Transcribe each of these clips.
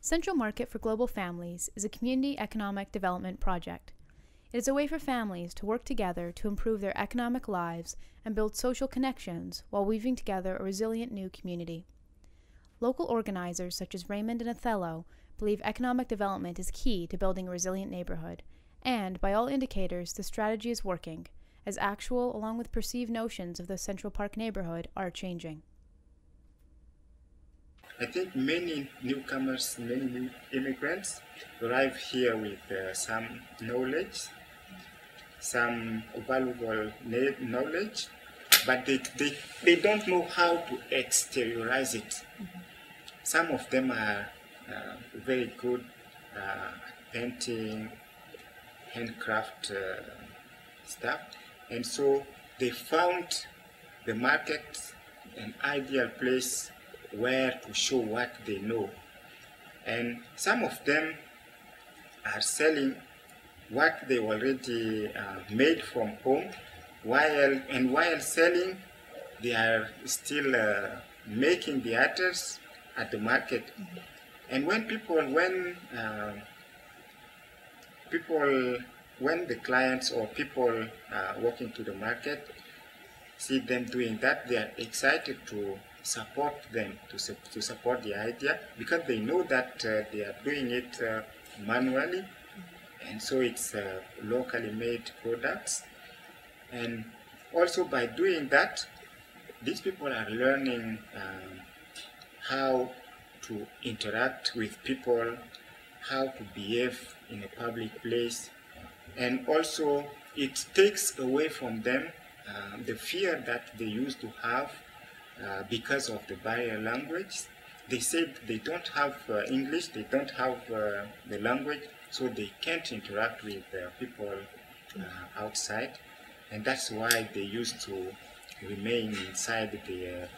Central Market for Global Families is a community economic development project. It is a way for families to work together to improve their economic lives and build social connections while weaving together a resilient new community. Local organizers such as Raymond and Othello believe economic development is key to building a resilient neighborhood, and by all indicators the strategy is working, as actual along with perceived notions of the Central Park neighborhood are changing. I think many newcomers, many new immigrants arrive here with some knowledge, some valuable knowledge, but they don't know how to exteriorize it. Some of them are very good painting, handcraft stuff, and so they found the market an ideal place where to show what they know. And some of them are selling what they already made from home, while selling they are still making the others at the market. And when the clients or people walking to the market see them doing that, they are excited to support them, to support the idea, because they know that they are doing it manually, and so it's locally made products. And also by doing that, these people are learning how to interact with people, how to behave in a public place, and also it takes away from them the fear that they used to have because of the barrier language. They said they don't have English, they don't have the language, so they can't interact with people outside, and that's why they used to remain inside the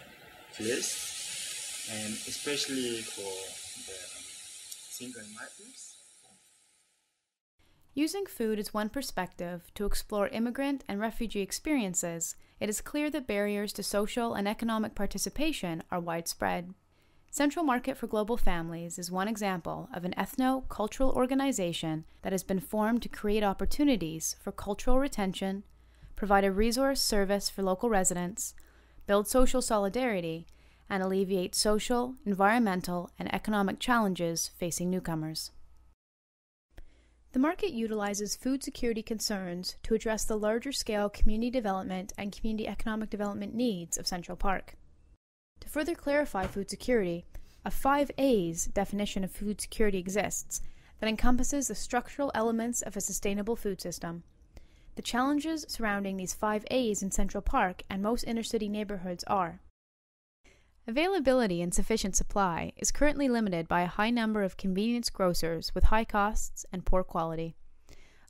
place, and especially for the single mothers. Using food as one perspective to explore immigrant and refugee experiences, it is clear that barriers to social and economic participation are widespread. Central Market for Global Families is one example of an ethno-cultural organization that has been formed to create opportunities for cultural retention, provide a resource service for local residents, build social solidarity, and alleviate social, environmental, and economic challenges facing newcomers. The market utilizes food security concerns to address the larger-scale community development and community economic development needs of Central Park. To further clarify food security, a 5 A's definition of food security exists that encompasses the structural elements of a sustainable food system. The challenges surrounding these 5 A's in Central Park and most inner-city neighborhoods are: availability and sufficient supply is currently limited by a high number of convenience grocers with high costs and poor quality.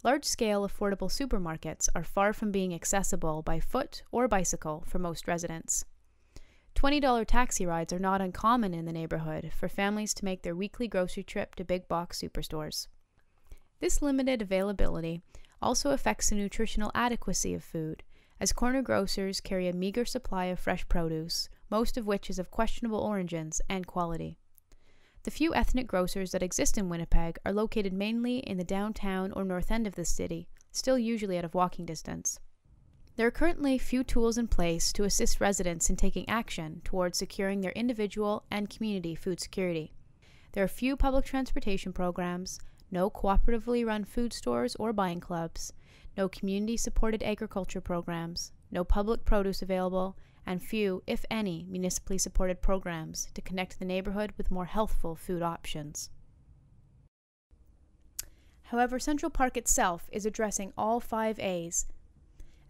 Large-scale affordable supermarkets are far from being accessible by foot or bicycle for most residents. $20 taxi rides are not uncommon in the neighborhood for families to make their weekly grocery trip to big box superstores. This limited availability also affects the nutritional adequacy of food, as corner grocers carry a meager supply of fresh produce, most of which is of questionable origins and quality. The few ethnic grocers that exist in Winnipeg are located mainly in the downtown or north end of the city, still usually out of walking distance. There are currently few tools in place to assist residents in taking action towards securing their individual and community food security. There are few public transportation programs, no cooperatively run food stores or buying clubs, no community-supported agriculture programs, no public produce available, and few, if any, municipally supported programs to connect the neighborhood with more healthful food options. However, Central Park itself is addressing all 5 A's.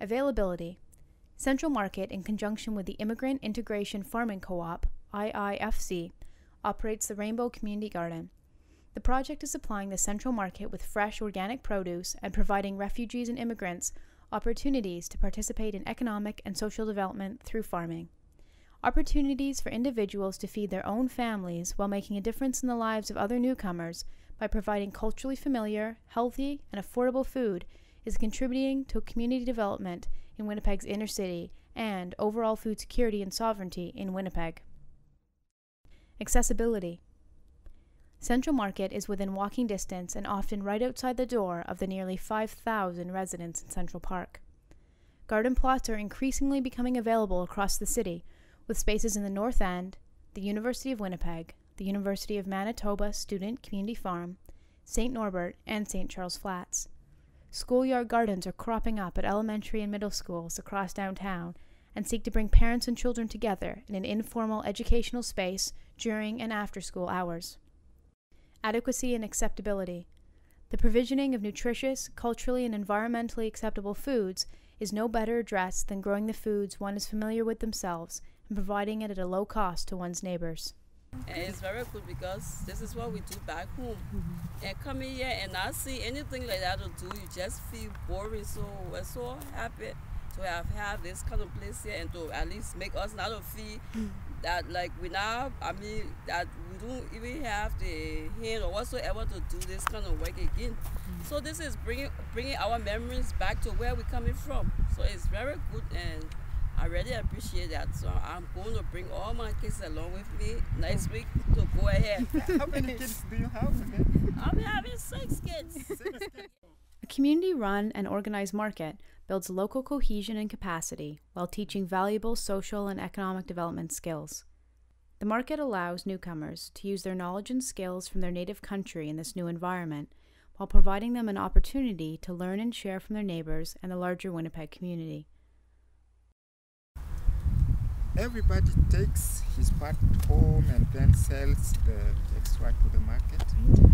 Availability. Central Market, in conjunction with the Immigrant Integration Farming Co-op, IIFC, operates the Rainbow Community Garden. The project is supplying the Central Market with fresh organic produce and providing refugees and immigrants opportunities to participate in economic and social development through farming. Opportunities for individuals to feed their own families while making a difference in the lives of other newcomers by providing culturally familiar, healthy, and affordable food is contributing to community development in Winnipeg's inner city and overall food security and sovereignty in Winnipeg. Accessibility. Central Market is within walking distance and often right outside the door of the nearly 5,000 residents in Central Park. Garden plots are increasingly becoming available across the city, with spaces in the North End, the University of Winnipeg, the University of Manitoba Student Community Farm, St. Norbert, and St. Charles Flats. Schoolyard gardens are cropping up at elementary and middle schools across downtown and seek to bring parents and children together in an informal educational space during and after school hours. Adequacy and acceptability. The provisioning of nutritious, culturally and environmentally acceptable foods is no better addressed than growing the foods one is familiar with themselves and providing it at a low cost to one's neighbors. And it's very good because this is what we do back home. And coming here and not see anything like that to do, you just feel boring. So we're so happy to have this kind of place here and to at least make us not to feel that like we now, that we don't even have the hand or whatsoever to do this kind of work again. So this is bringing our memories back to where we're coming from. So it's very good and I really appreciate that. So I'm going to bring all my kids along with me next week to go ahead. How many kids do you have again? I'm having 6 kids. A community-run and organized market builds local cohesion and capacity while teaching valuable social and economic development skills. The market allows newcomers to use their knowledge and skills from their native country in this new environment, while providing them an opportunity to learn and share from their neighbors and the larger Winnipeg community. Everybody takes his part home and then sells the extra to the market.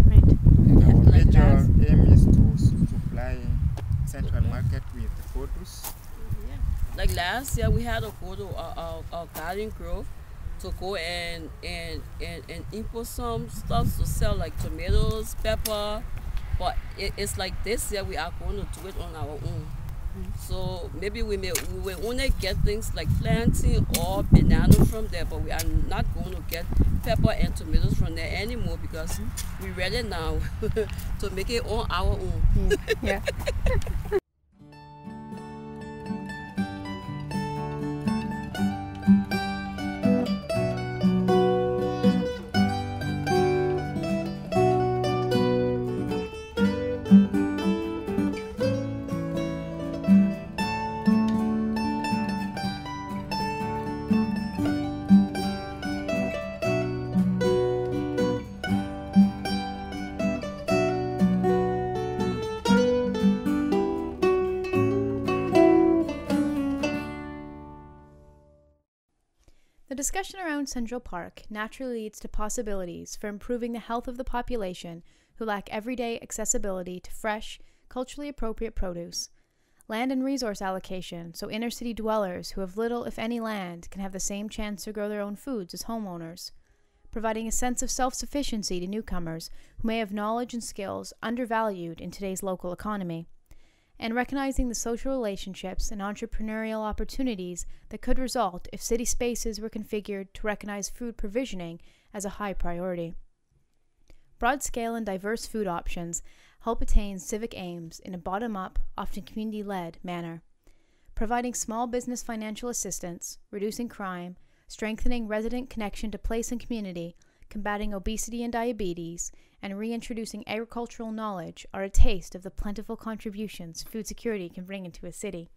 Right. And our Like major that. aim is to supply Central Market with the produce. Yeah. Like last year we had to go to our garden grove to go and import some stuff to sell like tomatoes, pepper. But it's like this year we are going to do it on our own. So maybe we will only get things like plantain or banana from there, but we are not going to get pepper and tomatoes from there anymore because we're ready now to make it on our own. Yeah. The discussion around Central Park naturally leads to possibilities for improving the health of the population who lack everyday accessibility to fresh, culturally appropriate produce, land and resource allocation so inner city dwellers who have little if any land can have the same chance to grow their own foods as homeowners, providing a sense of self-sufficiency to newcomers who may have knowledge and skills undervalued in today's local economy, and recognizing the social relationships and entrepreneurial opportunities that could result if city spaces were configured to recognize food provisioning as a high priority. Broad-scale and diverse food options help attain civic aims in a bottom-up, often community-led manner, providing small business financial assistance, reducing crime, strengthening resident connection to place and community, combating obesity and diabetes, and reintroducing agricultural knowledge are a taste of the plentiful contributions food security can bring into a city.